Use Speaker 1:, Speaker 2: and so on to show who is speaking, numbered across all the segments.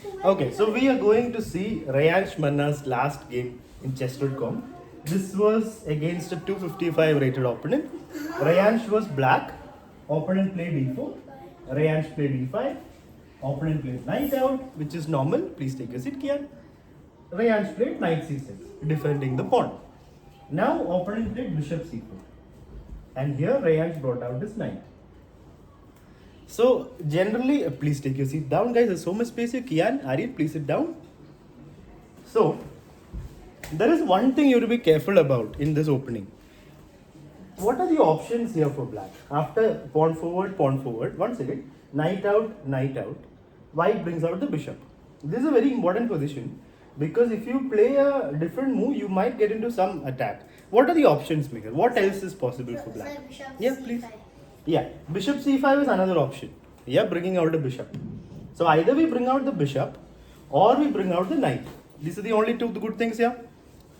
Speaker 1: Okay, so we are going to see Rayansh Manna's last game in chess.com. This was against a 255 rated opponent. Rayansh was black. Opponent played e4. Rayansh played e5. Opponent played knight out, which is normal. Please take a seat, Kian. Rayansh played knight c6, defending the pawn. Now opponent played bishop c4. And here Rayansh brought out his knight. So generally, please take your seat down, guys. There's so much space here. Kian, Aryan, please sit down. So there is one thing you have to be careful about in this opening. What are the options here for black? After pawn forward, once again, knight out, white brings out the bishop. This is a very important position because if you play a different move, you might get into some attack. What are the options, Miguel? What else is possible for black? Yeah, please. Yeah, bishop c5 is another option. Yeah, bringing out a bishop. So either we bring out the bishop or we bring out the knight. These are the only two good things here.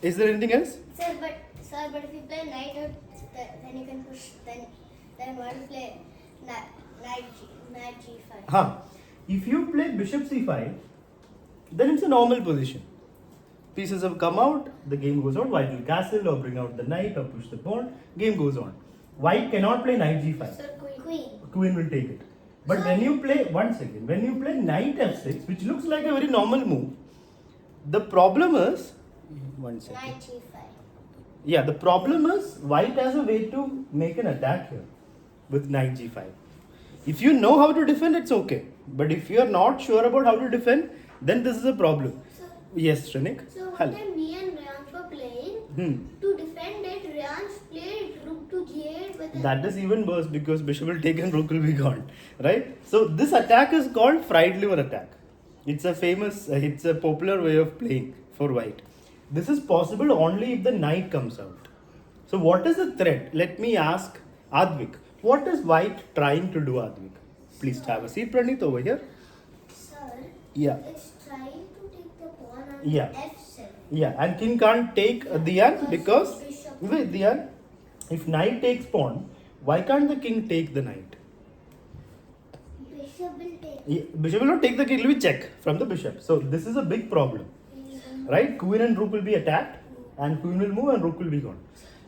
Speaker 1: Is there anything else?
Speaker 2: Sir, but if you play knight out, then you can push. Then why do you play knight g5?
Speaker 1: Huh. If you play bishop c5, then it's a normal position. Pieces have come out, the game goes on. White will castle or bring out the knight or push the pawn. Game goes on. White cannot play knight g5.
Speaker 2: Sir, queen.
Speaker 1: Queen will take it. But when you play, one second, when you play knight f6, which looks like a very normal move, the problem is, one second.
Speaker 2: Knight g5.
Speaker 1: Yeah, the problem is white has a way to make an attack here with knight g5. If you know how to defend, it's okay. But if you are not sure about how to defend, then this is a problem.
Speaker 2: Sir,
Speaker 1: Yes, Shrenik?
Speaker 2: so one
Speaker 1: Hello.
Speaker 2: time me and Rayansh were playing. To defend it, Rayansh played rook to g8 with a...
Speaker 1: That is even worse because bishop will take and rook will be gone, right? So this attack is called fried liver attack. It's a famous, it's a popular way of playing for white. This is possible only if the knight comes out. So what is the threat? Let me ask Advik. What is white trying to do, Advik? Please have a seat, Pranit, over here.
Speaker 2: Sir,
Speaker 1: Yeah.
Speaker 2: it's trying to take the pawn on
Speaker 1: Yeah.
Speaker 2: f7.
Speaker 1: Yeah, and king can't take Diyan because,
Speaker 2: Bishop.
Speaker 1: wait, Diyan, if knight takes pawn, why can't the king take the knight?
Speaker 2: Bishop will take.
Speaker 1: Yeah, bishop will not take the king, it will be check from the bishop. So this is a big problem. Right? Queen and rook will be attacked and queen will move and rook will be gone.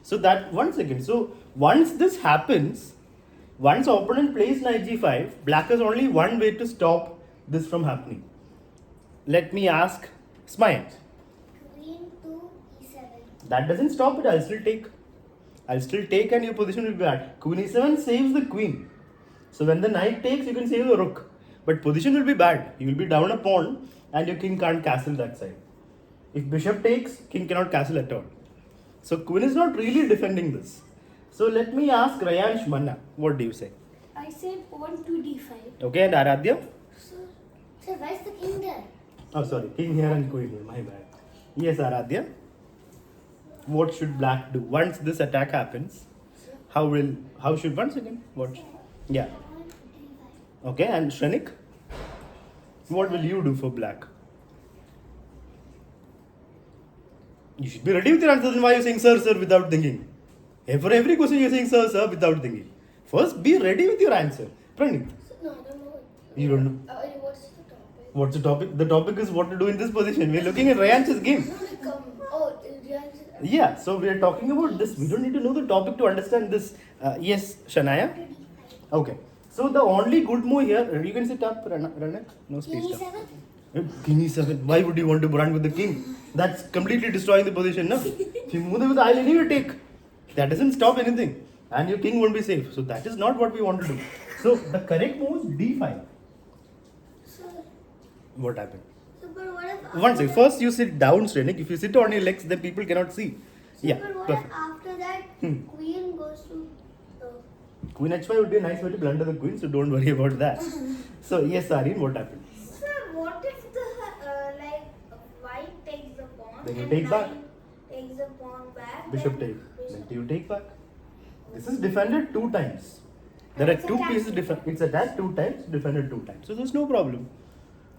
Speaker 1: So that, one second. So once this happens, once opponent plays knight g5, black has only one way to stop this from happening. Let me ask Smile.
Speaker 2: Queen to e7.
Speaker 1: That doesn't stop it, I'll still take. I'll still take and your position will be bad. Queen e7 saves the queen. So when the knight takes, you can save the rook. But position will be bad. You will be down a pawn and your king can't castle that side. If bishop takes, king cannot castle at all. So queen is not really defending this. So let me ask Rayansh Manna, what do you say?
Speaker 2: I said pawn to d5.
Speaker 1: Okay, and Aradhya?
Speaker 2: Sir, why is the king there?
Speaker 1: Oh, sorry, king here and queen here, my bad. Yes, Aradhya. What should black do? Once this attack happens, how should, once again, what? Yeah.
Speaker 2: Pawn to d5.
Speaker 1: Okay, and Shrenik? What will you do for black? You should be ready with your answer. Then why are you saying sir, sir without thinking? For every question you're saying sir, sir without thinking. First, be ready with your answer. Pranit,
Speaker 2: No, I don't know.
Speaker 1: you don't know.
Speaker 2: What's the topic?
Speaker 1: What's the topic? The topic is what to do in this position. We're looking at Rayansh's game. Yeah, so we are talking about this. We don't need to know the topic to understand this. Yes, Shania? Okay. So the only good move here, you can sit up, Ranak. No space.
Speaker 2: King
Speaker 1: Up.
Speaker 2: e7?
Speaker 1: King e7. Why would you want to run with the king? That's completely destroying the position, no? If you move with the I'll anyway take. That doesn't stop anything. And your king won't be safe. So that is not what we want to do. So the correct move is d5.
Speaker 2: Sir,
Speaker 1: What happened?
Speaker 2: but what if...
Speaker 1: One second. First you sit down, Shrenik. If you sit on your legs, then people cannot see. Yeah,
Speaker 2: But what
Speaker 1: perfect.
Speaker 2: if after that, queen goes to...
Speaker 1: Queen h5 would be a nice way to blunder the queen, so don't worry about that. So yes, Aryan, what happened?
Speaker 2: Sir, what if the white takes the pawn
Speaker 1: Then you
Speaker 2: and
Speaker 1: take back.
Speaker 2: knight takes the pawn back?
Speaker 1: Bishop
Speaker 2: then
Speaker 1: take. Then you take back. This is defended 2 times. There are
Speaker 2: It's
Speaker 1: 2
Speaker 2: attacked.
Speaker 1: pieces defended. It's attacked 2 times, defended 2 times. So there's no problem.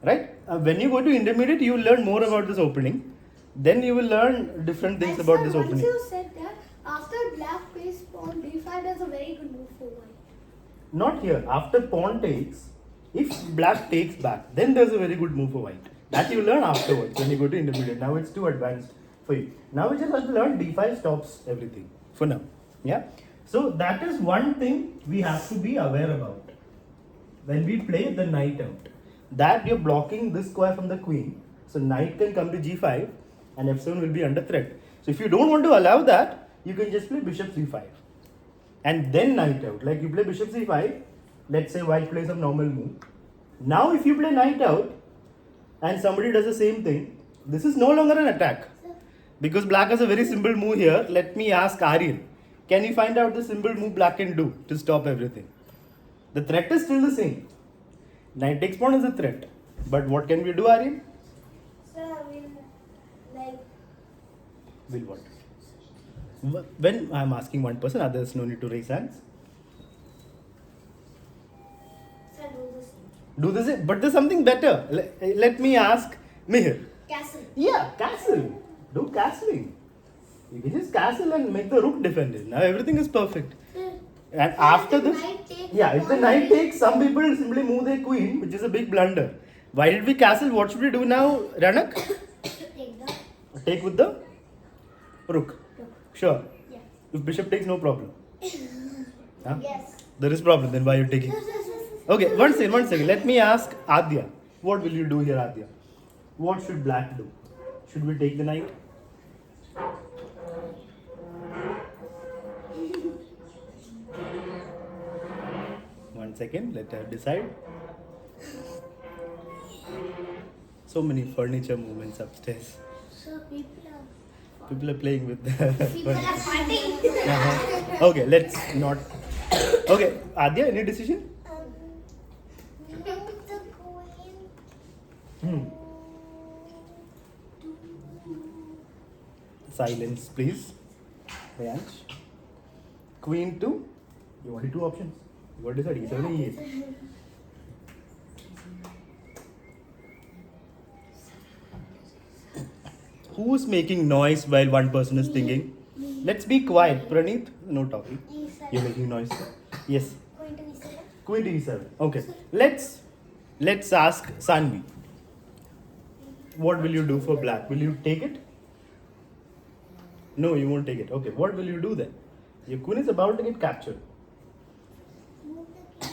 Speaker 1: Right? When you go to intermediate, you will learn more about this opening. Then you will learn different things
Speaker 2: And
Speaker 1: about
Speaker 2: sir,
Speaker 1: this
Speaker 2: once
Speaker 1: opening.
Speaker 2: you said that, after black plays pawn d5 is a very good move for white.
Speaker 1: Not here. After pawn takes, If black takes back, then there's a very good move for white. That you learn afterwards when you go to intermediate. Now it's too advanced for you. Now we just have to learn d5 stops everything for now. Yeah. So that is one thing we have to be aware about when we play the knight out. That you're blocking this square from the queen. So knight can come to g5 and f7 will be under threat. So if you don't want to allow that, you can just play bishop c5 and then knight out. Like you play bishop c5, let's say white plays some normal move. Now if you play knight out and somebody does the same thing, this is no longer an attack. Because black has a very simple move here. Let me ask Aryan, can you find out the simple move black can do to stop everything? The threat is still the same. Knight takes pawn is a threat. But what can we do, Aryan?
Speaker 2: Sir, like.
Speaker 1: Will what? When I am asking one person, others no need to raise hands.
Speaker 2: Sir, do this.
Speaker 1: Do this, but there's something better. Let me ask Mihir.
Speaker 2: Castle.
Speaker 1: Yeah, castle. Do castling. You can just castle and make the rook defend it. Now everything is perfect. And after this, if the knight takes, some people simply move their queen, which is a big blunder. Why did we castle? What should we do now, Ranak?
Speaker 2: Take the.
Speaker 1: Take with the rook. Sure.
Speaker 2: Yeah.
Speaker 1: If bishop takes, no problem. Huh?
Speaker 2: Yes.
Speaker 1: There is problem. Then why are you taking? Okay, one second. Let me ask Adya. What will you do here, Adya? What should black do? Should we take the knight? One second, let her decide. So many furniture movements upstairs.
Speaker 2: So
Speaker 1: People are playing with the
Speaker 2: people are fighting.
Speaker 1: Okay, let's not. Okay, Adya, any decision?
Speaker 2: Take the queen.
Speaker 1: Hmm. Silence, please. Rayansh. Queen 2. You wanted two options. You got to decide E7 or E8. Who's making noise while one person is thinking? Let's be quiet. Praneeth, no talking. You're making noise. Yes.
Speaker 2: Queen to E7.
Speaker 1: Queen to E7. Okay. Let's ask Sanvi. What will you do for black? Will you take it? No, you won't take it. Okay. What will you do then? Your queen is about to get captured.
Speaker 2: Move the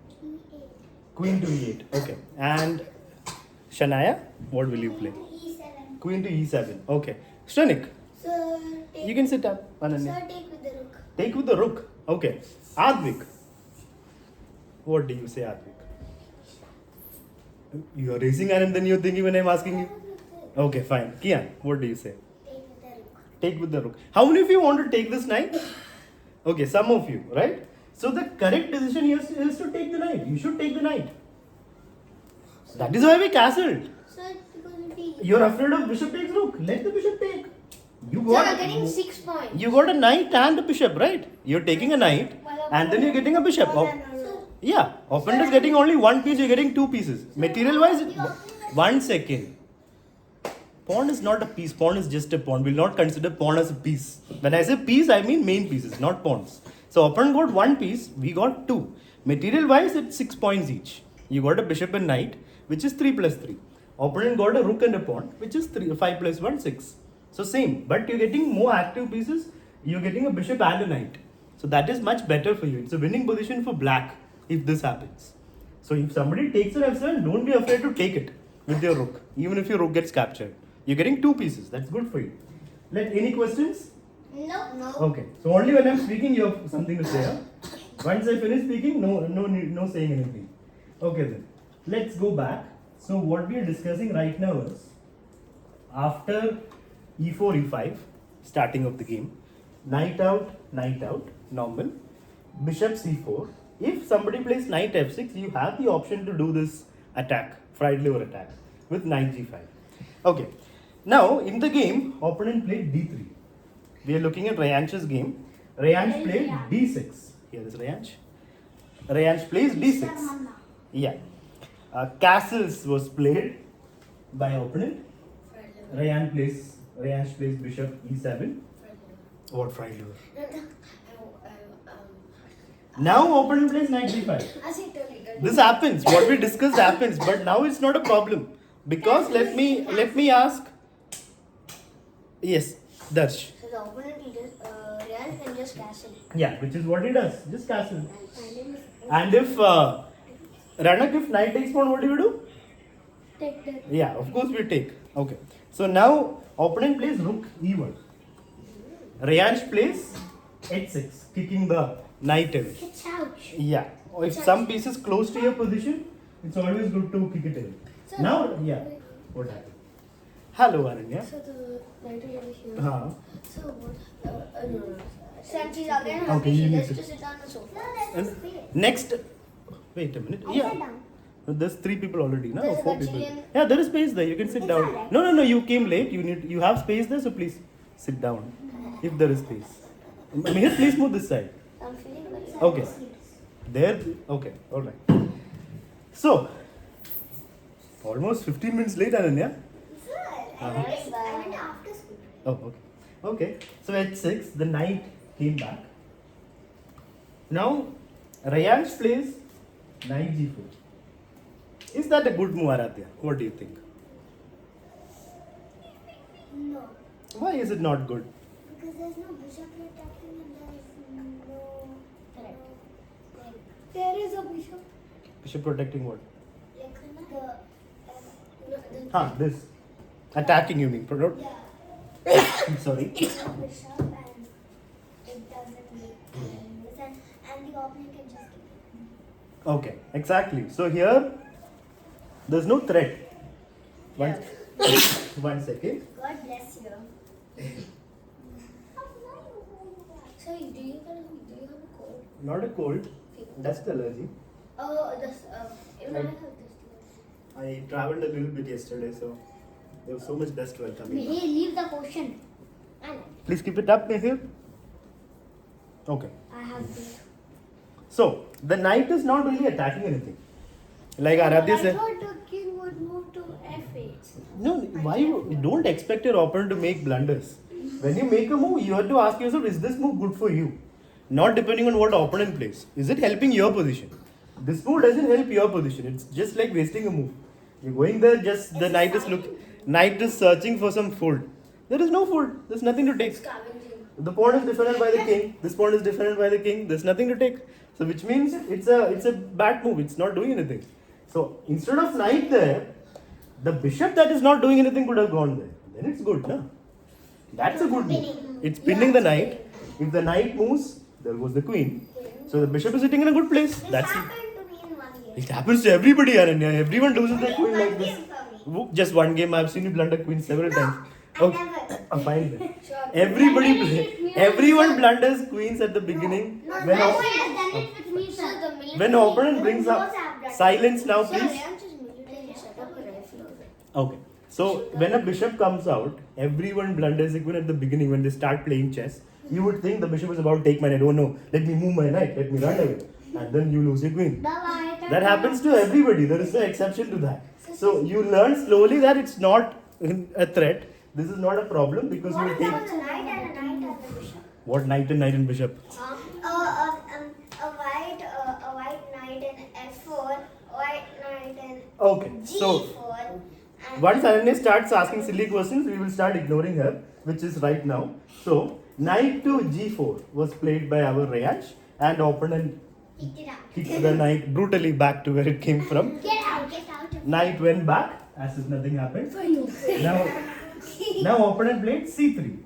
Speaker 2: king to E8.
Speaker 1: Queen to E8. Okay. And Shania, what will you play?
Speaker 2: E7.
Speaker 1: Queen to E7. Okay. Shrenik,
Speaker 2: Sir, take.
Speaker 1: you can sit up. Ananya.
Speaker 2: Sir, take with the rook.
Speaker 1: Take with the rook. Okay. Advik. What do you say, Advik? You are raising hand and then you're thinking when I'm asking you. Okay, fine. Kian, what do you say?
Speaker 2: Take with the rook.
Speaker 1: Take with the rook. How many of you want to take this knight? Okay, some of you, right? So the correct decision here is to take the knight. You should take the knight. That is why we castled.
Speaker 2: Sir, because it be.
Speaker 1: You're afraid of bishop takes rook. Let the bishop take. You
Speaker 2: Sir,
Speaker 1: got
Speaker 2: I'm getting 6 points.
Speaker 1: you got a knight and a bishop, right? You're taking a knight and then you're getting a bishop. Yeah, opponent is getting only one piece, you're getting two pieces. Material wise, 1 second. Pawn is not a piece, pawn is just a pawn. We'll not consider pawn as a piece. When I say piece, I mean main pieces, not pawns. So opponent got one piece, we got two. Material wise, it's 6 points each. You got a bishop and knight, which is 3 plus 3. Opponent got a rook and a pawn, which is 5 plus 1, 6. So same, but you're getting more active pieces, you're getting a bishop and a knight. So that is much better for you. It's a winning position for black if this happens. So if somebody takes an f7, don't be afraid to take it with your rook, even if your rook gets captured. You're getting two pieces, that's good for you. Any questions?
Speaker 2: No.
Speaker 1: Okay, so only when I'm speaking you have something to say. Huh? Once I finish speaking, no saying anything. Okay then, let's go back. So what we are discussing right now is after e4, e5, starting of the game, knight out, normal, bishop c4. If somebody plays knight f6, you have the option to do this attack, fried liver attack, with knight g5. Okay, now in the game, opponent played d3. We are looking at Rayansh's game. Rayansh played d6. Here is Rayansh. Rayansh plays d6. Yeah. Castles was played by opponent. Rayansh plays bishop e7. What fried liver? Now opponent plays knight d5.
Speaker 2: As I told you.
Speaker 1: This happens. What we discussed happens, but now it's not a problem because let me ask. Yes, Darsh.
Speaker 2: So the opponent will just, Real can just castle.
Speaker 1: Yeah, which is what he does. Just castle.
Speaker 2: And
Speaker 1: And if Ranak, if knight takes pawn, what do you do?
Speaker 2: take the.
Speaker 1: Yeah, of course we take. Okay. So now opponent plays rook e1. Rayansh plays h6, kicking the knight away.
Speaker 2: It's ouch.
Speaker 1: Yeah. Or if some piece is close to your position, it's always good to kick it away.
Speaker 2: So
Speaker 1: Now, yeah. What happened? Hello, Aranya.
Speaker 2: So the knight is over here.
Speaker 1: Uh-huh.
Speaker 2: So what? No. Since she's again
Speaker 1: Okay,
Speaker 2: happy,
Speaker 1: you
Speaker 2: she
Speaker 1: need
Speaker 2: gets
Speaker 1: to-
Speaker 2: to sit on the sofa.
Speaker 1: And next, wait a minute.
Speaker 2: I
Speaker 1: Yeah.
Speaker 2: sat down.
Speaker 1: There's 3 people already, no?
Speaker 2: There's
Speaker 1: Or 4
Speaker 2: a
Speaker 1: people.
Speaker 2: bajillion.
Speaker 1: Yeah, there is space there. You can sit
Speaker 2: It's
Speaker 1: down.
Speaker 2: alright.
Speaker 1: No, you came late. You have space there, so please sit down. If there is space. Mihir, please move this side.
Speaker 2: I'm feeling very
Speaker 1: Okay. There. Okay. All right. So, almost 15 minutes late, Ananya.
Speaker 2: I went after school.
Speaker 1: Oh, okay. Okay. So h6, the knight came back. Now, Rayansh plays knight g4. Is that a good move, Aradhya? What do you think?
Speaker 2: No.
Speaker 1: Why is it not good?
Speaker 2: Because there's no bishop attacking and there's no threat. There is a bishop.
Speaker 1: Bishop protecting what?
Speaker 2: Like the
Speaker 1: This. Attacking, you mean?
Speaker 2: yeah.
Speaker 1: Sorry.
Speaker 2: Bishop and it doesn't make this and the opponent can just keep
Speaker 1: Okay, exactly. So here, there's no threat. One, one second.
Speaker 2: God bless you. So do you have a cold?
Speaker 1: Not a cold. Dust allergy.
Speaker 2: Oh, this even I
Speaker 1: Right.
Speaker 2: have this.
Speaker 1: I traveled a little bit yesterday, so there was so much dust while coming.
Speaker 2: Hey, leave the question.
Speaker 1: Please keep it up, Mihir. Okay.
Speaker 2: I have this.
Speaker 1: So the knight is not really attacking anything. Like Aradhya
Speaker 2: I
Speaker 1: said.
Speaker 2: thought the king would move to f8.
Speaker 1: No, why you don't expect your opponent to make blunders. When you make a move, you have to ask yourself, is this move good for you? Not depending on what opponent plays. Is it helping your position? This move doesn't help your position. It's just like wasting a move. You're going there, just the knight is searching for some food. There is no food. There's nothing to take.
Speaker 2: Scavenging.
Speaker 1: The pawn is defended by the king. This pawn is defended by the king. There's nothing to take. So which means it's a bad move. It's not doing anything. So instead of knight there, the bishop that is not doing anything could have gone there. Then it's good, no? That's a good move. It's pinning the knight. If the knight moves, there goes the queen. So the bishop is sitting in a good place.
Speaker 2: This
Speaker 1: That's it.
Speaker 2: happened to me in 1 year.
Speaker 1: It happens to everybody, Aranya. Everyone loses their queen like this.
Speaker 2: One game for me.
Speaker 1: Just one game. I've seen you blunder queen several times.
Speaker 2: I
Speaker 1: Okay,
Speaker 2: never.
Speaker 1: fine then.
Speaker 2: Sure.
Speaker 1: Everyone blunders queens at the beginning.
Speaker 2: No,
Speaker 1: When
Speaker 2: no
Speaker 1: op-
Speaker 2: one has done it with me, sir. The military-
Speaker 1: when opponent brings
Speaker 2: Those
Speaker 1: up
Speaker 2: have done it.
Speaker 1: silence now,
Speaker 2: Sir,
Speaker 1: please.
Speaker 2: Rayansh is military set up a rifle over there.
Speaker 1: Okay. So when a bishop comes out, everyone blunders even at the beginning when they start playing chess. You would think the bishop is about to take my knight. Oh no, let me move my knight, let me run away. And then you lose your queen. That happens to everybody. There is no exception to that. So you learn slowly that it's not a threat. This is not a problem because you will take
Speaker 2: A knight and a knight and a bishop.
Speaker 1: what knight and bishop.
Speaker 2: A white knight in f4, white knight in
Speaker 1: Okay. So
Speaker 2: g4. And
Speaker 1: once Ananya starts asking silly questions, we will start ignoring her, which is right now. So knight to g4 was played by our Rayansh, and opponent
Speaker 2: kicked it out.
Speaker 1: kicked the knight brutally back to where it came from.
Speaker 2: Get out, get out.
Speaker 1: Knight went back as if nothing happened. Now opponent played c3.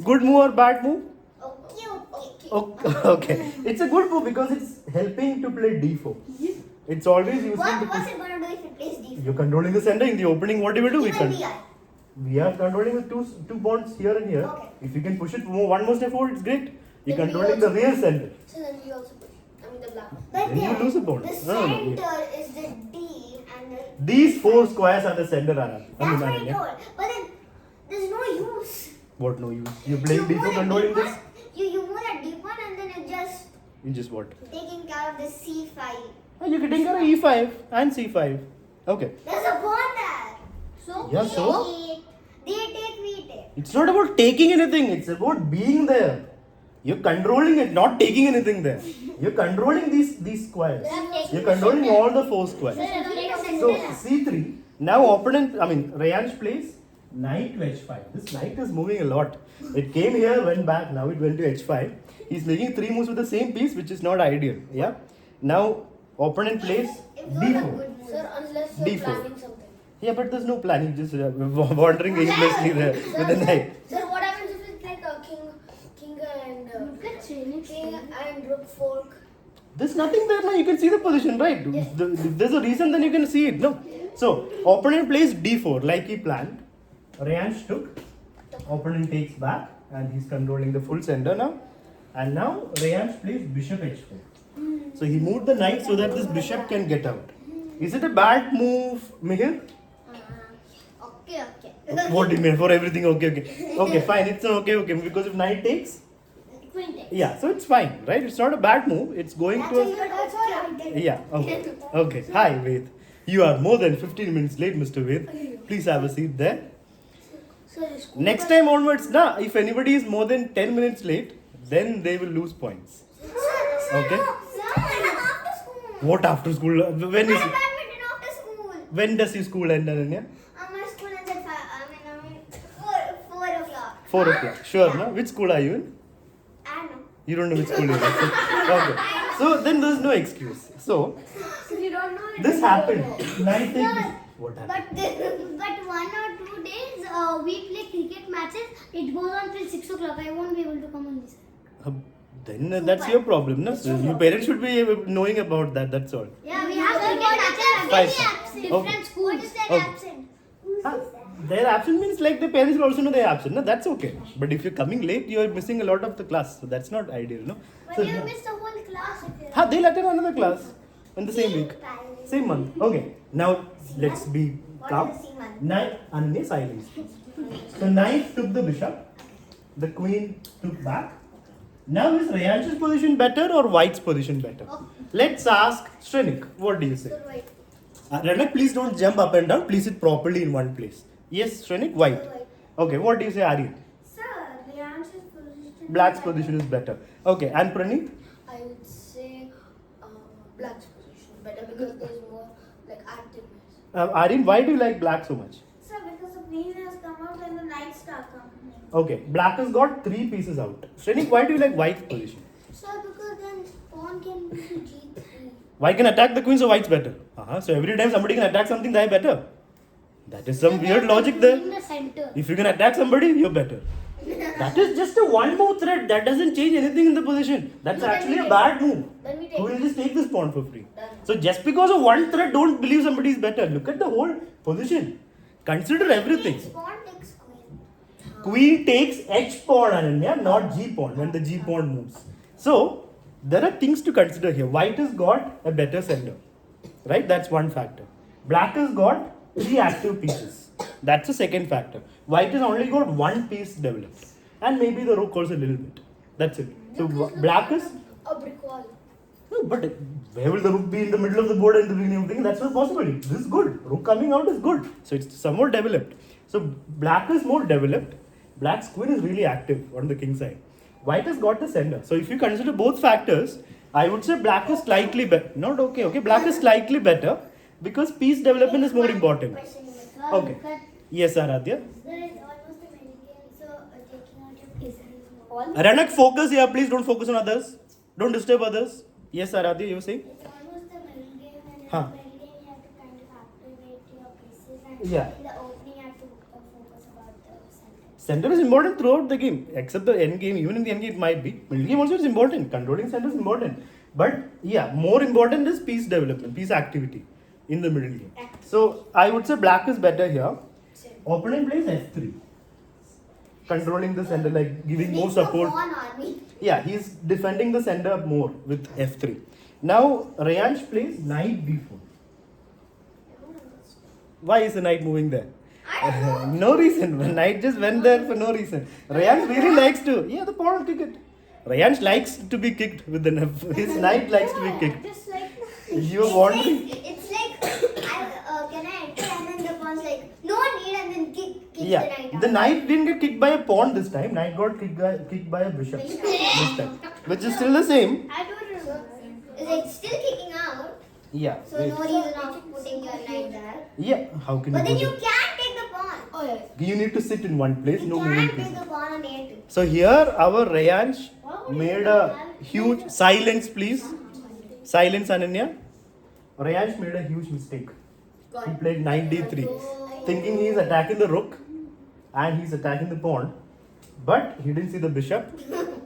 Speaker 1: Good move or bad move?
Speaker 2: Okay.
Speaker 1: Okay. It's a good move because it's helping to play d4. It's always useful to
Speaker 2: What's
Speaker 1: push.
Speaker 2: it gonna do if it plays d4?
Speaker 1: You're controlling the center in the opening. What do we do?
Speaker 2: Even BI.
Speaker 1: We are controlling with two pawns here and here.
Speaker 2: Okay.
Speaker 1: If you can push it one more step forward, it's great. You're
Speaker 2: Then we
Speaker 1: controlling the
Speaker 2: also-
Speaker 1: rear center.
Speaker 2: So then we also push. I mean the black.
Speaker 1: Then you lose a pawn.
Speaker 2: The
Speaker 1: No,
Speaker 2: center is the D and the.
Speaker 1: These 4 squares are the center, Anand.
Speaker 2: That's what I told. But then there's no use.
Speaker 1: What no use? You're playing
Speaker 2: move
Speaker 1: d4
Speaker 2: that
Speaker 1: controlling
Speaker 2: D1,
Speaker 1: this?
Speaker 2: You move that D1 and then it just
Speaker 1: You just what?
Speaker 2: taking care of the C5.
Speaker 1: Oh, you're getting her e5 and c5. Okay.
Speaker 2: There's a pawn there. So
Speaker 1: Yeah,
Speaker 2: we
Speaker 1: so?
Speaker 2: take, they take, we take.
Speaker 1: It's not about taking anything, it's about being there. You're controlling it, not taking anything there. You're controlling these squares. You're controlling all the 4 squares. So c3. Now opponent, Rayansh plays knight to h5. This knight is moving a lot. It came here, went back. Now it went to h5. He's making 3 moves with the same piece, which is not ideal. Yeah. Now opponent plays d4.
Speaker 3: Sir, unless you're
Speaker 1: D4.
Speaker 3: planning something.
Speaker 1: Yeah, but there's no plan. He's just wandering aimlessly there with the knight.
Speaker 3: Sir, what happens if it's like a king and rook fork?
Speaker 1: There's nothing there now. You can see the position, right? If there's a reason, then you can see it. No. So opponent plays d4 like he planned. Rayansh took. Opponent takes back, and he's controlling the full center now. And now Rayansh plays bishop h4. So he moved the knight so that this bishop can get out. Is it a bad move, Mihir?
Speaker 2: Okay.
Speaker 1: What do you mean? For everything, okay. Okay, fine. It's okay. Because if knight takes,
Speaker 2: Queen takes.
Speaker 1: yeah, so it's fine, right? It's not a bad move. It's going to a...
Speaker 2: That's all I did.
Speaker 1: Yeah, okay. Hi, Ved. You are more than 15 minutes late, Mr. Ved. Please have a seat there.
Speaker 3: Sir, is school
Speaker 1: Next time onwards, if anybody is more than 10 minutes late, then they will lose points. Okay?
Speaker 2: After school.
Speaker 1: What after school? When is
Speaker 2: Badminton after school.
Speaker 1: when does your school end, Ananya?
Speaker 2: My school ends at 4 o'clock.
Speaker 1: 4 o'clock. Sure, no? Which school are you in?
Speaker 2: I know.
Speaker 1: You don't know which school you are in. Okay. So then there's no excuse. So
Speaker 3: you don't know it.
Speaker 1: this happened. Night take. What happened?
Speaker 2: But 1 or 2 days we play cricket matches. It goes on till 6 o'clock. I won't be able to come on this.
Speaker 1: Then that's your problem, no? So your parents should be knowing about that. That's all.
Speaker 2: Yeah, we have cricket matches.
Speaker 1: Five.
Speaker 2: Different
Speaker 1: Okay.
Speaker 2: schools. What is that
Speaker 1: Okay.
Speaker 2: absent?
Speaker 1: They're absent means like the parents will also know they're absent. No, that's okay. But if you're coming late, you're missing a lot of the class. So that's not ideal, no?
Speaker 2: But
Speaker 1: So,
Speaker 2: you missed the whole class if you
Speaker 1: they'll attend another class in the same week, same month. Okay. Now let's be calm.
Speaker 2: What is the C month?
Speaker 1: Knight and silence. So knight took the bishop, the queen took back. Now is Rayansh's position better or White's position better? Let's ask Shrenik. What do you say?
Speaker 3: Sir, wait.
Speaker 1: Ranak, please don't jump up and down. Please sit properly in one place. Yes, Shrenik, White. Okay, what do you say, Aryan?
Speaker 2: Sir, Rayansh's position.
Speaker 1: Black's position is better. Okay, and Praneeth?
Speaker 3: I would say black's position better because there's more like activeness.
Speaker 1: Aryan, why do you like black so much?
Speaker 2: Sir, because the queen has come out and the knights start coming.
Speaker 1: Okay, black has got 3 pieces out. Shrenik, why do you like White's position?
Speaker 2: Sir, because then pawn can be G3.
Speaker 1: White can attack the queen, so White's better. So every time somebody can attack something, they're better. That is some weird logic
Speaker 2: In
Speaker 1: there.
Speaker 2: the center.
Speaker 1: If you can attack somebody, you're better. That is just a one more threat. That doesn't change anything in the position. That's
Speaker 3: No, then
Speaker 1: actually
Speaker 3: we
Speaker 1: a
Speaker 3: take
Speaker 1: bad move.
Speaker 3: Then we take
Speaker 1: Who will just take this pawn for free?
Speaker 3: Done.
Speaker 1: So just because of one threat, don't believe somebody is better. Look at the whole position. Consider everything.
Speaker 2: Pawn takes queen.
Speaker 1: Queen takes H pawn, Ananya, not G pawn when the G pawn moves. So there are things to consider here. White has got a better sender, right? That's one factor. Black has got 3 active pieces. That's the second factor. White has only got 1 piece developed, and maybe the rook also a little bit. That's it. So black is.
Speaker 3: a brick wall.
Speaker 1: No, but where will the rook be in the middle of the board and the beginning of the thing? That's not possible. This is good. Rook coming out is good. So it's somewhat developed. So black is more developed. Black's queen is really active on the king side. White has got the sender. So if you consider both factors, I would say black is slightly better. Not okay. Okay, black is slightly better because piece development is more important. Okay. Yes, Aradhya.
Speaker 2: There is almost a many games, so taking out your pieces.
Speaker 1: Ranak, focus here. Please don't focus on others. Don't disturb others. Yes, Aradhya, you were saying?
Speaker 2: It's almost a middle game, and in
Speaker 1: Huh.
Speaker 2: the middle game you have to kind of activate your pieces, and
Speaker 1: Yeah.
Speaker 2: in the opening you have to focus about the center.
Speaker 1: Center is important throughout the game, except the end game. Even in the end game, it might be. Middle game also is important. Controlling center is important. But yeah, more important is piece development, piece activity in the middle game. So I would say black is better here. Opponent plays f3. Controlling the center, like giving more
Speaker 2: Needs a
Speaker 1: support.
Speaker 2: pawn army.
Speaker 1: Yeah, he's defending the center more with f3. Now Rayansh plays knight b4. Why is the knight moving there? No reason. Knight just went there for no reason. Rayansh really likes to. Yeah, the pawn will kick it. Rayansh likes to be kicked with the his knight likes to be kicked.
Speaker 2: Just like
Speaker 1: You're wandering.
Speaker 2: It's like can I enter, and then the pawn's like no need, and then kick.
Speaker 1: Yeah, the knight didn't get kicked by a pawn this time. Knight got kicked by a bishop this time, which is still the same.
Speaker 2: I don't remember. Is it still kicking out?
Speaker 1: Yeah.
Speaker 2: So
Speaker 1: wait.
Speaker 2: no reason of putting your knight there.
Speaker 1: Yeah. How can
Speaker 2: But
Speaker 1: you
Speaker 2: then
Speaker 1: do
Speaker 2: you can't take the pawn.
Speaker 3: Oh yeah.
Speaker 1: that? You need to sit in one place.
Speaker 2: You
Speaker 1: No
Speaker 2: can't
Speaker 1: moving
Speaker 2: take
Speaker 1: pieces.
Speaker 2: the pawn on A2.
Speaker 1: So here our Rayansh made a huge silence, please. Silence, Ananya. Rayansh made a huge mistake. He played knight d3, thinking he is attacking the rook and he's attacking the pawn. But he didn't see the bishop.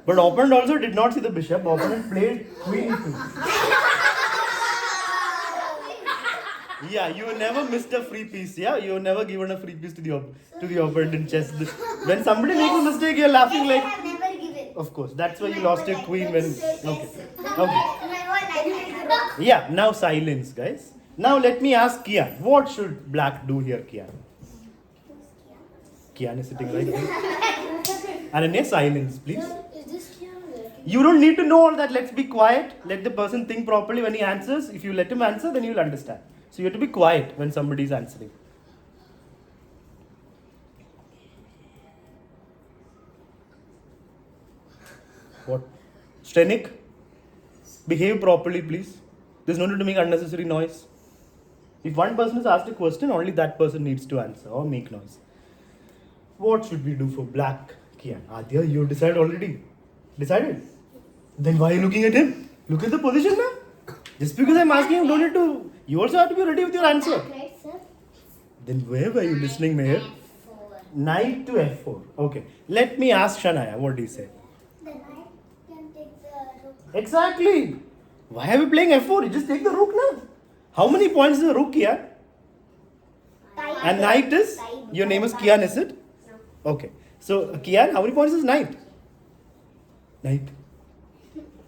Speaker 1: But opponent also did not see the bishop. Opponent played queen e2. Yeah, you never missed a free piece. Yeah, you never given a free piece to the opponent in chess. When somebody makes a mistake, you're laughing
Speaker 2: Yes,
Speaker 1: like.
Speaker 2: I have never given.
Speaker 1: Of course, that's why you lost your queen when. Okay. Okay.
Speaker 2: My whole life.
Speaker 1: Yeah, now silence, guys. Now let me ask Kian. What should black do here, Kian? Kian is sitting right there. Ananya, silence, please.
Speaker 3: Is this Kiana?
Speaker 1: You don't need to know all that. Let's be quiet. Let the person think properly when he answers. If you let him answer, then you'll understand. So you have to be quiet when somebody is answering. What? Stenik, behave properly, please. There's no need to make unnecessary noise. If one person is asked a question, only that person needs to answer or make noise. What should we do for black, Kian? Adya, you decided already. Decided? Then why are you looking at him? Look at the position now. Just because I'm asking you, don't need to. You also have to be ready with your answer.
Speaker 2: Right, sir?
Speaker 1: Then where were you listening, Meher?
Speaker 2: F4.
Speaker 1: Knight to f4. Okay. Let me ask Shanaya. What do you say?
Speaker 2: The knight can take the rook.
Speaker 1: Exactly. Why are we playing f4? You just take the rook now. How many points is the rook here? And knight is? Your name is Kian, is it? Okay. So, Kian, how many points is knight? Knight.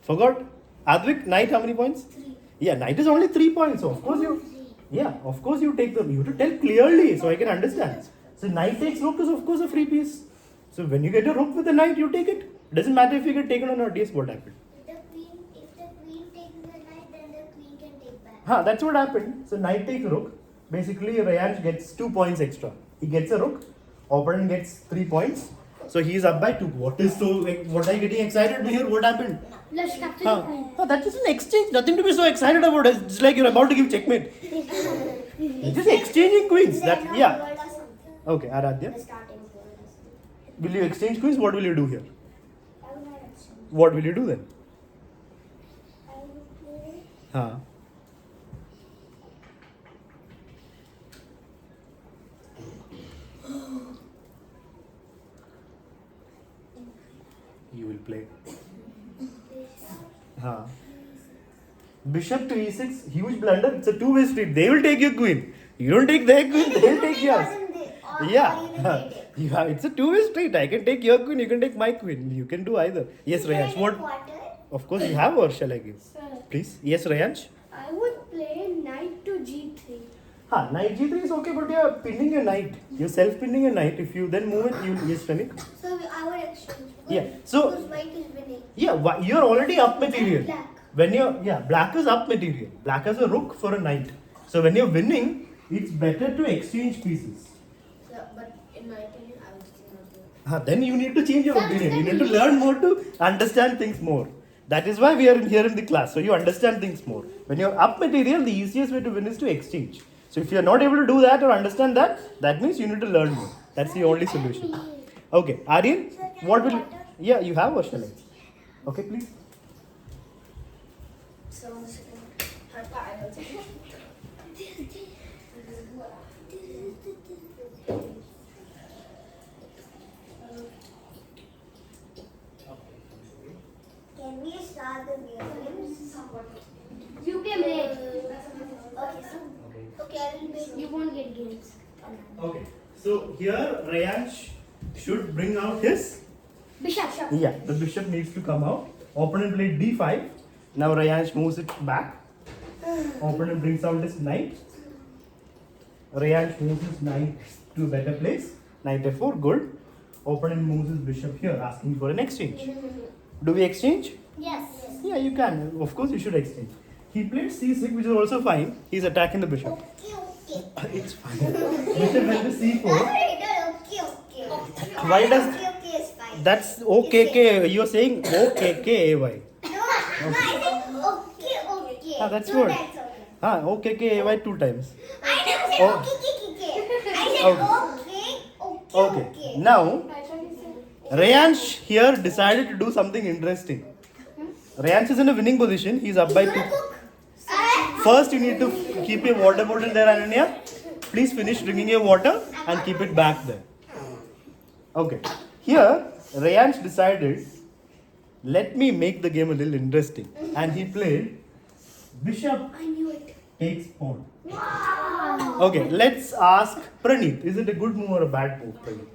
Speaker 1: Forgot? Advik, knight, how many points?
Speaker 2: 3.
Speaker 1: Yeah, knight is only 3 points. So, of course you... Yeah, of course you take them. You have to tell clearly so I can understand. So, knight takes rook is of course a free piece. So, when you get a rook with a knight, you take it. Doesn't matter if you get taken or not. Yes, what happened?
Speaker 2: If the queen takes the knight, then the queen can take back.
Speaker 1: That's what happened. So, knight takes rook. Basically, Rayansh gets 2 points extra. He gets a rook. Opponent gets 3 points. So, he is up by 2. What are you getting excited here? What happened?
Speaker 3: Let's capture the queen.
Speaker 1: That is an exchange. Nothing to be so excited about. It's like you're about to give checkmate. You're just exchanging queens. That, yeah. Okay, Aradhya.
Speaker 2: The starting word or something.
Speaker 1: Will you exchange queens? What will you do here?
Speaker 2: I will not exchange.
Speaker 1: What will you do then?
Speaker 2: I will play.
Speaker 1: Huh. You will play. Huh. Bishop to e6, huge blunder. It's a two-way street. They will take your queen. You don't take their queen, they will take yours. Yeah. Yeah, it's a two-way street. I can take your queen, you can take my queen. You can do either. Yes, Rayansh. What? Of course, you have, or shall I give? Please. Yes, Rayansh.
Speaker 3: I would play knight to g3.
Speaker 1: Knight g3 is okay, but you're pinning your knight. You're self-pinning your knight. If you then move it, you yes, Tanik.
Speaker 2: So I would exchange.
Speaker 1: Yeah. So
Speaker 2: Because white is winning.
Speaker 1: yeah, you're already up material.
Speaker 2: Black.
Speaker 1: When you're black is up material. Black has a rook for a knight. So when you're winning, it's better to exchange pieces.
Speaker 3: Yeah, but in my opinion, I would still not do it.
Speaker 1: Then you need to change your opinion. You need to learn more to understand things more. That is why we are here in the class. So you understand things more. When you're up material, the easiest way to win is to exchange. So if you're not able to do that or understand that, that means you need to learn more. That's the only solution. Okay, Aryan, what will you... Yeah, you have or shall I? Okay, please.
Speaker 3: So, one second. I will take it.
Speaker 2: Can we start the games?
Speaker 3: You can make.
Speaker 2: Okay, so. Okay, I will make.
Speaker 3: You won't get games.
Speaker 1: Okay, so here Rayansh should bring out his...
Speaker 3: Bishop.
Speaker 1: Yeah, the bishop needs to come out. Opponent played d5. Now Rayansh moves it back. Opponent brings out his knight. Rayansh moves his knight to a better place. Knight f4, good. Opponent moves his bishop here, asking for an exchange. Do we exchange?
Speaker 2: Yes.
Speaker 1: Yeah, you can. Of course, you should exchange. He played c6, which is also fine. He's attacking the bishop.
Speaker 2: Okay.
Speaker 1: It's fine. Bishop went to c4.
Speaker 2: Okay.
Speaker 1: Why does
Speaker 2: Okay is fine.
Speaker 1: that's OKK? You're saying OKKAY.
Speaker 2: No, I said okay.
Speaker 1: Ah, that's
Speaker 2: Two
Speaker 1: good.
Speaker 2: times okay.
Speaker 1: OKKAY 2 times.
Speaker 2: I never said
Speaker 1: Oh.
Speaker 2: okay. I said okay.
Speaker 1: Now, Rayansh here decided to do something interesting. Rayansh is in a winning position. He's up by 2. First, you need to keep your water bottle there, Ananya. Please finish drinking your water and keep it back there. Okay. Here, Rayansh decided, let me make the game a little interesting. And he played Bishop
Speaker 3: I knew it.
Speaker 1: takes pawn. Okay, let's ask Praneeth. Is it a good move or a bad move, Praneeth?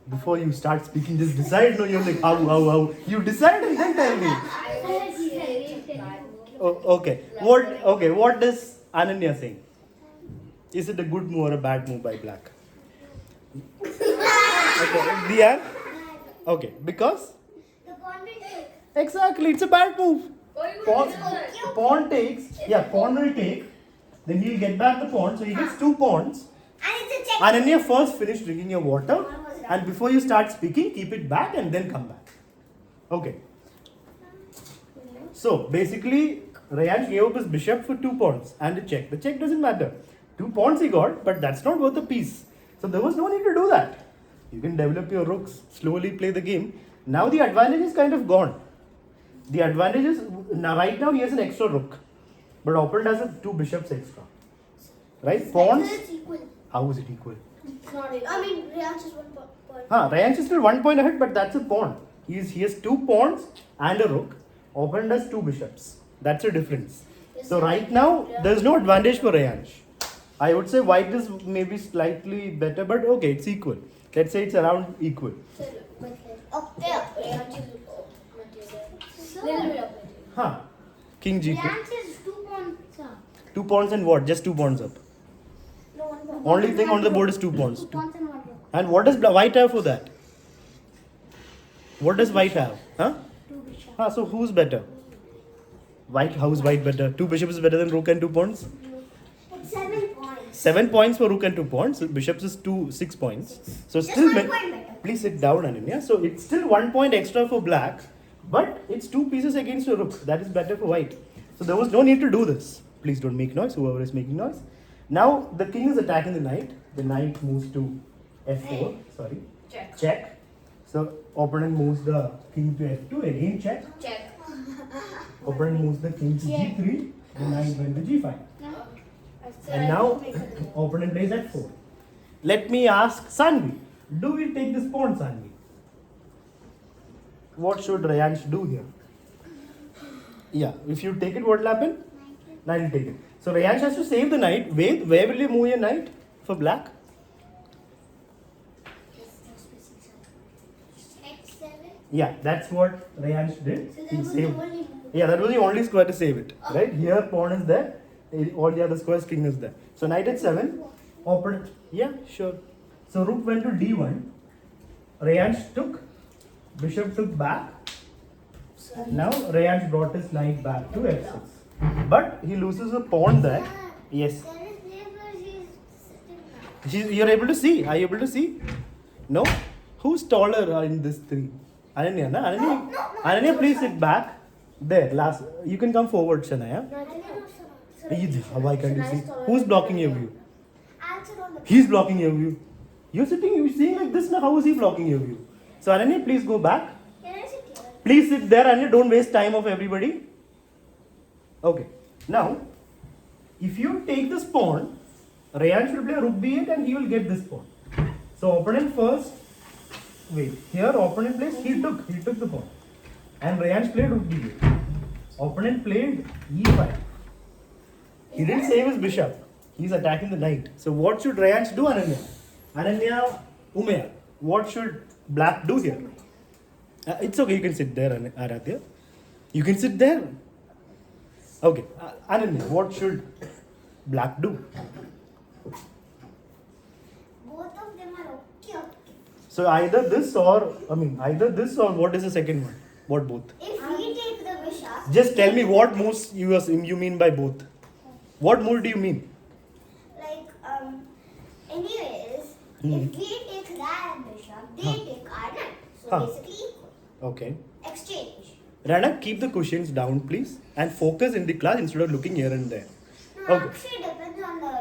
Speaker 1: Before you start speaking, just decide. No, you're like, how. You decide and then tell me. Okay. What does Ananya saying? Is it a good move or a bad move by black? Okay. Diya? Okay. Because?
Speaker 2: The pawn will take.
Speaker 1: Exactly. It's a bad move. Pawn takes. Yeah, pawn will take. Then he'll get back the pawn. So he gets 2 pawns.
Speaker 2: And it's a check.
Speaker 1: Ananya, first finish drinking your water. And before you start speaking, keep it back and then come back. Okay. So basically, Rayansh gave up his bishop for 2 pawns and a check. The check doesn't matter. 2 pawns he got, but that's not worth a piece. So there was no need to do that. You can develop your rooks, slowly play the game. Now the advantage is kind of gone. The advantage is, now right now he has an extra rook. But opponent has 2 bishops extra. Right? Pawns.
Speaker 3: It's equal.
Speaker 1: How is it equal?
Speaker 3: It's not equal. I mean, Rayansh is 1 point.
Speaker 1: Rayansh is still 1 point ahead, but that's a pawn. He has 2 pawns and a rook. Opponent has 2 bishops. That's a difference. So right now, there's no advantage for Rayansh. I would say white is maybe slightly better, but okay, it's equal. Let's say it's around equal.
Speaker 2: Okay.
Speaker 3: Rayansh is little bit up.
Speaker 1: King G2.
Speaker 2: Rayansh is 2 pawns.
Speaker 1: 2 pawns and what? Just 2 pawns up.
Speaker 3: No, 1 point.
Speaker 1: Only thing on the board is 2 pawns.
Speaker 2: 2 pawns and 1 rook.
Speaker 1: And what does white have for that? What does white have?
Speaker 2: 2 bishops.
Speaker 1: So who's better? White, how's white better? 2 bishops is better than rook and 2 pawns?
Speaker 2: It's 7 points.
Speaker 1: 7 points for rook and 2 pawns. So bishops is 6 points. So
Speaker 2: Just
Speaker 1: still,
Speaker 2: 1 point better.
Speaker 1: please sit down, Ananya. So it's still 1 point extra for black, but it's 2 pieces against a rook. That is better for white. So there was no need to do this. Please don't make noise, whoever is making noise. Now the king is attacking the knight. The knight moves to f4. Sorry. Check. So opponent moves the king to f2. Again check.
Speaker 3: Check.
Speaker 1: Opponent moves the king to g3. The knight went to g5. And now opponent plays f4. Let me ask Sanvi. Do we take this pawn, Sanvi? What should Rayansh do here? Yeah, if you take it, what will happen? Knight will take it. So Rayansh has to save the knight. Where will you move your knight for black?
Speaker 2: x7.
Speaker 1: Yeah, that's what Rayansh did.
Speaker 2: So that
Speaker 1: He
Speaker 2: was the
Speaker 1: saved.
Speaker 2: only move.
Speaker 1: Yeah, that was the only square to save it. Right? Here pawn is there. All the other squares, king is there. So knight at 7. Opponent. Yeah, sure. So rook went to d1. Rayansh took. Bishop took back. Now Rayansh brought his knight back to f6. But he loses a pawn there. Yes.
Speaker 2: There is neighbor, she's sitting now.
Speaker 1: You're able to see. Are you able to see? No? Who's taller in this three? Ananya, na? Ananya, Ananya, please sit back. There, last. You can come forward, Shania. Why can't you see? Who's blocking your view?
Speaker 2: Answer on the
Speaker 1: He's blocking your view. You're seeing like this now. How is he blocking your view? So Ananya, please go back.
Speaker 2: Can I sit here?
Speaker 1: Please sit there, Ananya. Don't waste time of everybody. Okay. Now, if you take this pawn, Rayansh will play rook b8 and he will get this pawn. So opponent first. Wait. Here opponent plays. He took the pawn, and Rayansh played rook b8. Opponent played e5. He didn't save his bishop. He's attacking the knight. So what should Rayansh do, Ananya? Ananya, Umayya, what should black do here? It's okay, you can sit there, Aradhya. You can sit there. Okay, Ananya, what should black do?
Speaker 2: Both of them are okay.
Speaker 1: So either this or what is the second one? What both?
Speaker 2: If we take the bishop,
Speaker 1: Just tell me what moves you mean by both. What move do you mean?
Speaker 2: like anyways, If we take that bishop, they take our knight. So
Speaker 1: Huh.
Speaker 2: basically equal.
Speaker 1: Okay.
Speaker 2: Exchange.
Speaker 1: Rana, keep the cushions down, please, and focus in the class instead of looking here and there.
Speaker 2: No,
Speaker 1: Okay.
Speaker 2: actually depends on the.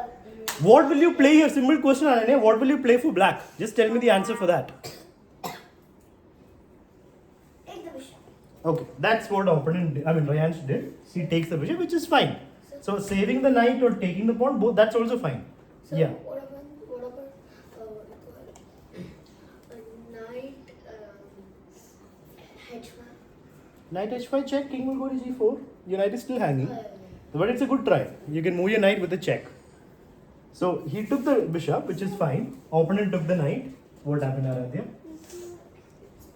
Speaker 1: What will you play here? Simple question, Ananya. What will you play for black? Just tell me the answer for that.
Speaker 2: Take the bishop.
Speaker 1: Okay, that's what the opponent did. I mean, Rayansh did. He takes the bishop, which is fine. So saving the knight or taking the pawn, both that's also fine.
Speaker 3: So
Speaker 1: Yeah.
Speaker 3: what about knight h5?
Speaker 1: Knight h5 check, king will go to g4. Your knight is still hanging. But it's a good try. You can move your knight with a check. So he took the bishop, which is fine. Opponent took the knight. What happened, Aradhya?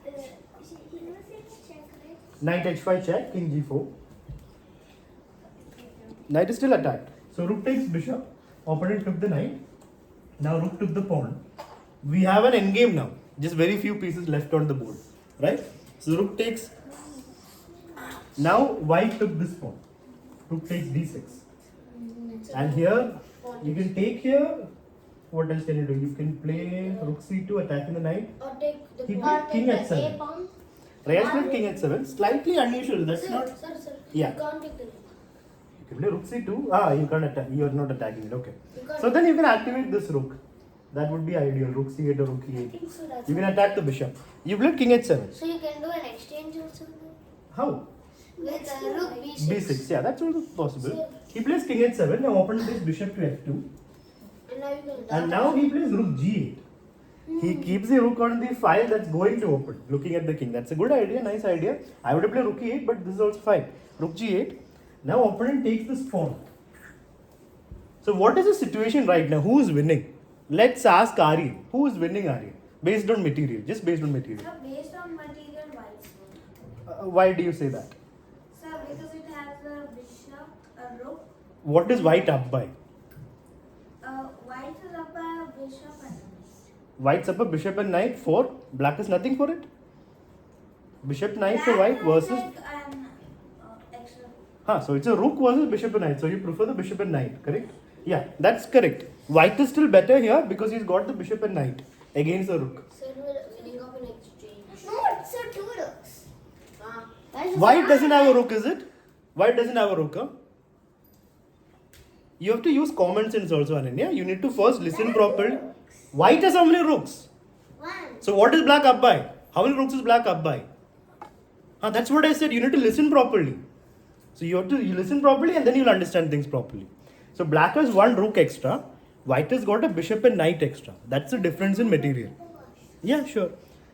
Speaker 2: He knows it's check, right?
Speaker 1: Knight h5 check, king g4. Knight is still attacked. So rook takes bishop. Opponent took the knight. Now rook took the pawn. We have an endgame now. Just very few pieces left on the board. Right? So rook takes. Now white took this pawn. Rook takes d6. And here you can take here. What else can you do? You can play rook c2 attacking the knight.
Speaker 3: Or take the
Speaker 1: He
Speaker 3: pawn.
Speaker 1: played king
Speaker 2: the
Speaker 1: h7.
Speaker 2: A pawn.
Speaker 1: Rayash played king h7. Slightly unusual. That's not.
Speaker 3: Sir.
Speaker 1: Yeah.
Speaker 3: You can't take the rook.
Speaker 1: You can play rook c2. Ah, you can't attack. You are not attacking it. Okay.
Speaker 3: You can't.
Speaker 1: So then you can activate this rook. That would be ideal. Rook c8 or rook
Speaker 3: I
Speaker 1: e8.
Speaker 3: think so. That's
Speaker 1: You can
Speaker 3: all.
Speaker 1: attack the bishop. You played king h7.
Speaker 2: So you can do an exchange also.
Speaker 1: How?
Speaker 2: With rook b6.
Speaker 1: b6. Yeah, that's also possible.
Speaker 3: So-
Speaker 1: He plays king h7. Now opponent plays bishop to f2.
Speaker 3: And now you can.
Speaker 1: And now he plays rook g8. He keeps the rook on the file that's going to open, looking at the king. That's a good idea, nice idea. I would have played rook e8, but this is also fine. Rook g8. Now opponent takes this pawn. So what is the situation right now? Who is winning? Let's ask Aryan. Who is winning, Aryan? Based on material, just based on material.
Speaker 4: Sir, based on material whites.
Speaker 1: Why do you say that?
Speaker 4: Sir, because it has a bishop, a rook.
Speaker 1: What is white up by?
Speaker 4: White is up by a bishop and a knight.
Speaker 1: White's up a bishop and knight for black is nothing for it. Bishop knight for white
Speaker 4: Black has
Speaker 1: versus.
Speaker 4: like an extra.
Speaker 1: So it's a rook versus bishop and knight. So you prefer the bishop and knight, correct? Yeah, that's correct. White is still better here because he's got the bishop and knight against the rook.
Speaker 3: So we're winning up in exchange.
Speaker 2: No, it's a two rooks. Why is it
Speaker 1: White
Speaker 2: not?
Speaker 1: doesn't have a rook, is it? White doesn't have a rook, huh? You have to use common sense also, Ananya. You need to first listen properly. White has how many rooks?
Speaker 2: One.
Speaker 1: So what is black up by? How many rooks is black up by? That's what I said. You need to listen properly. So you have to listen properly and then you'll understand things properly. So black has one rook extra. White has got a bishop and knight extra. That's the difference in material. Yeah, sure.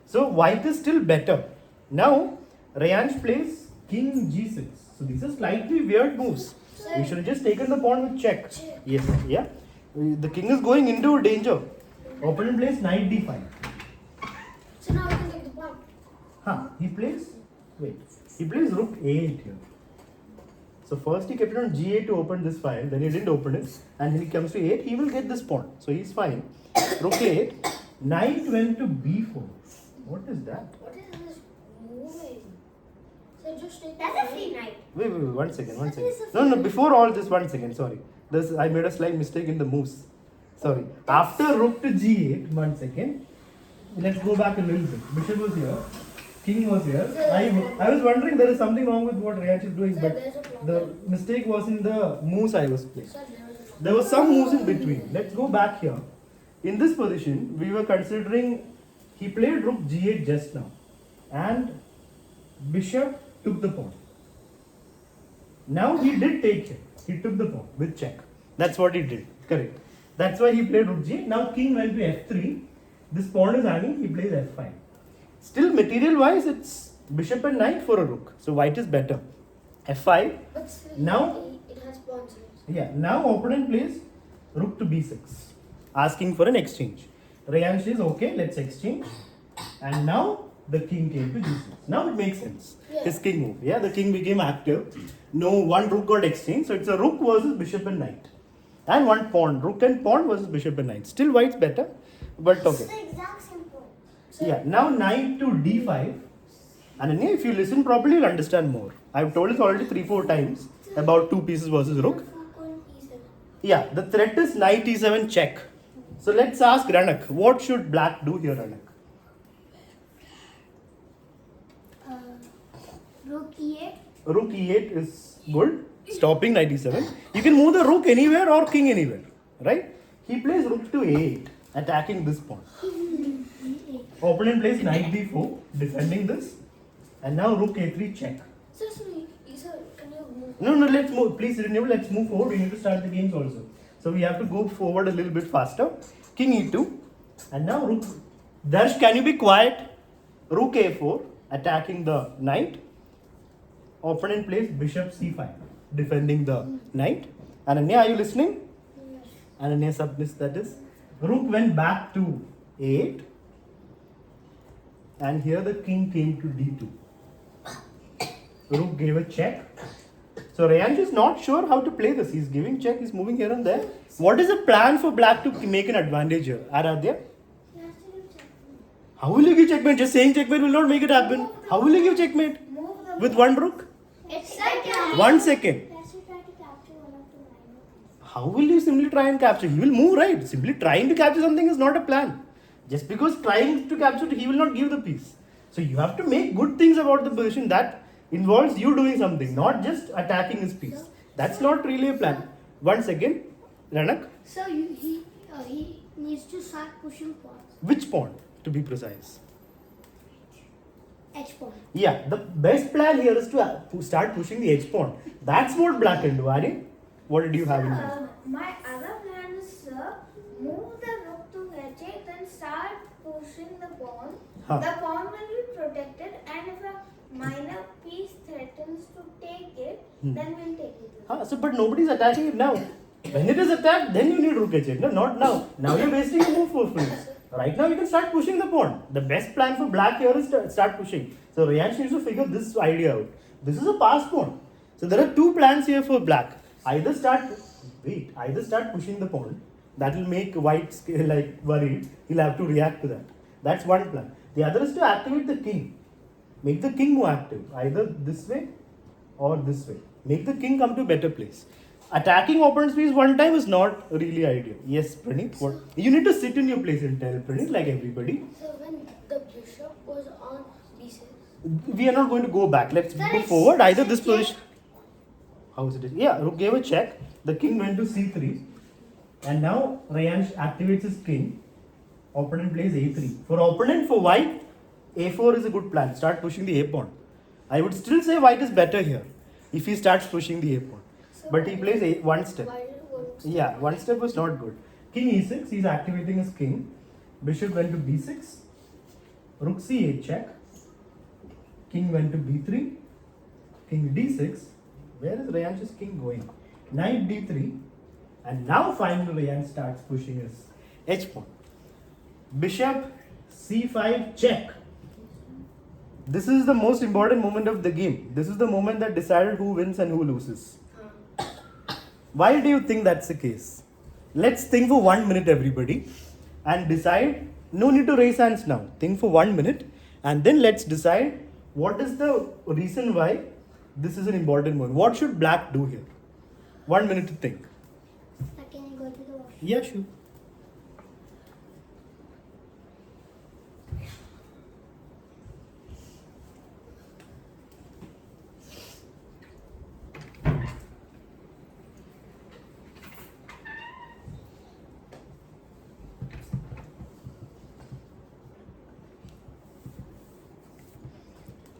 Speaker 1: So white is still better. Now Rayansh plays king g6. So these are slightly weird moves. You should have just taken the pawn with check. Yes, yeah. The king is going into danger. Opponent plays knight d5.
Speaker 3: So now you can take the pawn.
Speaker 1: He plays rook a8 here. So first he kept it on g8 to open this file, then he didn't open it, and when he comes to 8, he will get this pawn. So he's fine. Rook a8. Knight went to b4. What is that?
Speaker 3: What is this moving? So just take
Speaker 2: That's a free knight.
Speaker 1: Wait, 1 second, 1 second.
Speaker 2: is a
Speaker 1: No, before all this, 1 second, sorry. I made a slight mistake in the moves. Sorry. After rook to g8, 1 second. Let's go back a little bit. Bishop was here. King was here. I was wondering there is something wrong with what Rayansh is doing, but the mistake was in the moves I was playing.
Speaker 3: Sir, there was a
Speaker 1: There was some moves in between. Let's go back here. In this position, we were considering he played rook g8 just now, and bishop took the pawn. Now he did take it. He took the pawn with check. That's what he did. Correct. That's why he played rook g8. Now king went to f3. This pawn is hanging. He plays f5. Still, material-wise, it's bishop and knight for a rook. So white is better. f5.
Speaker 3: But still,
Speaker 1: Now-
Speaker 3: it has pawns in it.
Speaker 1: Yeah. Now opponent plays rook to b6, asking for an exchange. Rayansh is okay. Let's exchange. And now the king came to g6. Now it makes sense.
Speaker 3: Yeah.
Speaker 1: His king move. Yeah, the king became active. No, one rook got exchanged. So it's a rook versus bishop and knight. And one pawn. Rook and pawn versus bishop and knight. Still white's better. But
Speaker 2: It's
Speaker 1: okay.
Speaker 2: the exact same point.
Speaker 3: So
Speaker 1: Yeah. Now knight to d5. And if you listen properly, you'll understand more. I've told this already 3-4 times about two pieces versus rook.
Speaker 3: rook on e7.
Speaker 1: Yeah, the threat is knight e7 check. So let's ask Ranak. What should black do here, Ranak?
Speaker 2: Rook e8.
Speaker 1: Rook e8 is good. Stopping 97. You can move the rook anywhere or king anywhere, right? He plays rook to a8, attacking this pawn. Opponent plays knight d4, defending this. And now rook a3 check.
Speaker 3: Sir, sorry, sir, can you move?
Speaker 1: No, let's move. Please, Renew, let's move forward. We need to start the games also. So we have to go forward a little bit faster. King e2. And now rook. Darsh, can you be quiet? Rook a4, attacking the knight. Opponent plays bishop c5, defending the knight. Ananya, are you listening?
Speaker 2: Yes.
Speaker 1: Ananya submits, that is. Rook went back to a8. And here the king came to d2. Rook gave a check. So Rayansh is not sure how to play this. He's giving check, he's moving here and there. What is the plan for black to make an advantage here? Aradhya?
Speaker 2: He has to give checkmate.
Speaker 1: How will you give checkmate? Just saying checkmate will not make it happen. How will you give checkmate?
Speaker 4: Move the
Speaker 1: With one rook?
Speaker 2: It's like a
Speaker 1: 1 second.
Speaker 2: He has to try to capture one of the minor.
Speaker 1: How will you simply try and capture? He will move, right? Simply trying to capture something is not a plan. Just because trying to capture it, he will not give the piece. So you have to make good things about the position that involves you doing something, not just attacking his piece. That's not really a plan. 1 second. Ranak,
Speaker 2: So he needs to start pushing pawns.
Speaker 1: which pawn to be precise?
Speaker 2: H pawn.
Speaker 1: Yeah, the best plan here is to start pushing the H pawn. That's what black can do, Aryan. What did you have in mind?
Speaker 4: My other plan is, sir, move the rook to h8, then start pushing the pawn.
Speaker 1: Huh.
Speaker 4: The pawn will be protected, and if a minor piece threatens to take it, then we'll take it.
Speaker 1: So, but nobody's attacking it now. When it is attacked, then you need rook h8. No, not now. Now you're wasting a move for free. Right now you can start pushing the pawn. The best plan for black here is to start pushing. So Rayansh needs to figure this idea out. This is a pass pawn. So there are two plans here for black. Either start pushing the pawn. That will make white like worried. He'll have to react to that. That's one plan. The other is to activate the king. Make the king more active. Either this way or this way. Make the king come to a better place. Attacking opponent's piece one time is not really ideal. Yes, Praneeth. What? You need to sit in your place and tell Praneeth, like everybody.
Speaker 3: So when the bishop was on b6,
Speaker 1: We are not going to go back. Let's go forward. Either this position. How is it? Yeah, rook gave a check. The king went to c3. And now Rayansh activates his king. Opponent plays a3. For opponent, for white, a4 is a good plan. Start pushing the a pawn. I would still say white is better here if he starts pushing the a pawn. But he plays one step.
Speaker 3: why did it work?
Speaker 1: Yeah, one step was not good. King e6, he's activating his king. Bishop went to b6. Rook c8 check. King went to b3. King d6. Where is Rayansh's king going? Knight d3. And now finally Rayansh starts pushing his h pawn. Bishop c5 check. This is the most important moment of the game. This is the moment that decided who wins and who loses. Why do you think that's the case? Let's think for 1 minute, everybody, and decide. No need to raise hands now. Think for 1 minute, and then let's decide what is the reason why this is an important moment. What should black do here? 1 minute to think.
Speaker 2: Can I go to the washroom?
Speaker 1: Yeah, sure.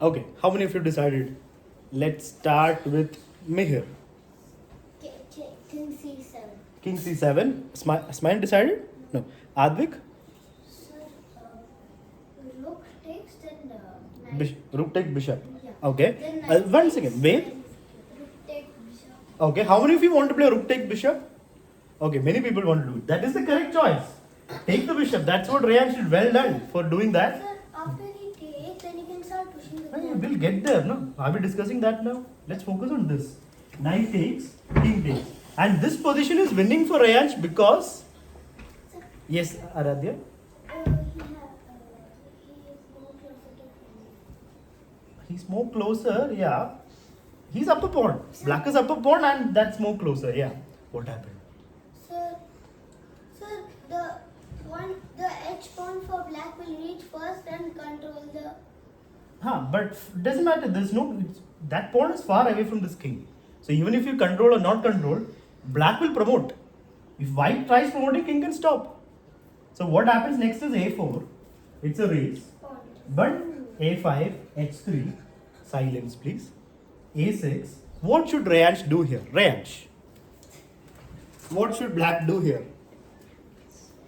Speaker 1: Okay, how many of you decided? Let's start with Mihir.
Speaker 2: King c7.
Speaker 1: King c7. Smile decided? No. Advik?
Speaker 2: Sir, rook takes, then knight.
Speaker 1: Rook take bishop.
Speaker 2: Yeah.
Speaker 1: Okay.
Speaker 2: Then knight
Speaker 1: 1
Speaker 2: takes,
Speaker 1: second. Wait.
Speaker 2: then rook take bishop.
Speaker 1: Okay. How many of you want to play rook take bishop? Okay. Many people want to do it. That is the correct choice. Take the bishop. That's what Rayansh did. Well done for doing that.
Speaker 2: Sir, after he takes, then he can start pushing the
Speaker 1: Hey,
Speaker 2: pawn.
Speaker 1: we'll get there. No. Are we discussing that now? Let's focus on this. Knight takes. King takes. And this position is winning for Rayansh because. Yes, Aradhya. He's more closer, yeah. He's upper pawn. Black is upper pawn and that's more closer, yeah. What happened?
Speaker 2: Sir, the
Speaker 1: But doesn't matter. There's no that pawn is far away from this king. So even if you control or not control, black will promote. If white tries promoting, king can stop. So what happens next is a4. It's a race. But a5, h3, silence please. a6. What should Rayansh do here? Rayansh. What should black do here?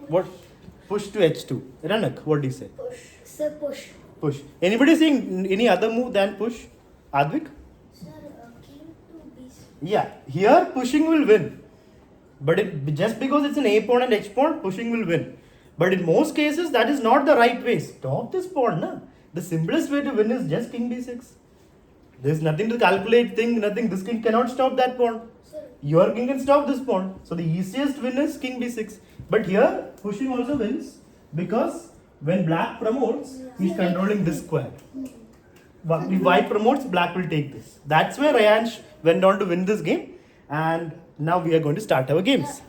Speaker 1: What? Push to h2. Ranak, what do you say?
Speaker 3: Push. Sir, push.
Speaker 1: Push. Anybody saying any other move than push? Advik?
Speaker 3: Sir, king to b6.
Speaker 1: Yeah, here pushing will win. But just because it's an a pawn and h pawn, pushing will win. But in most cases, that is not the right way. Stop this pawn, na? The simplest way to win is just king b6. There's nothing to calculate, nothing. This king cannot stop that pawn.
Speaker 3: Sir,
Speaker 1: Your king can stop this pawn. So the easiest win is king b6. But here, pushing also wins because when black promotes, he's controlling this square. If white promotes, black will take this. That's where Rayansh went on to win this game. And now we are going to start our games.